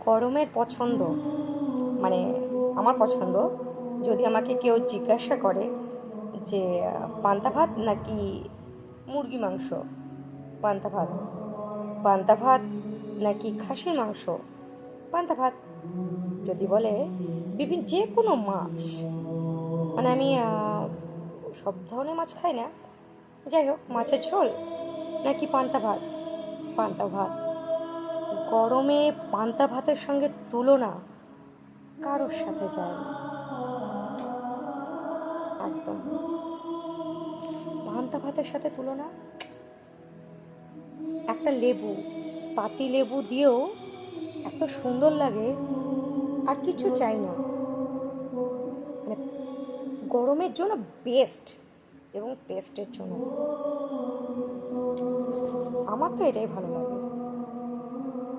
গরমের পছন্দ মানে আমার পছন্দ, যদি আমাকে কেউ জিজ্ঞাসা করে যে পান্তা ভাত নাকি মুরগি মাংস, পান্তা ভাত, পান্তা ভাত নাকি খাসির মাংস, পান্তা ভাত। যদি বলে বিভিন্ন যে কোনো মাছ, মানে আমি সব ধরনের মাছ খাই না, যাই হোক মাছের ঝোল নাকি পান্তা ভাত, পান্তা ভাত। গরমে পান্তা ভাতের সঙ্গে তুলনা কারোর সাথে যায় না, একদম। পান্তা ভাতের সাথে তুলনা, একটা লেবু, পাতি লেবু দিয়েও এত সুন্দর লাগে, আর কিছু চাই না। মানে গরমের জন্য বেস্ট, এবং টেস্টের জন্য আমার তো এটাই ভালো লাগে।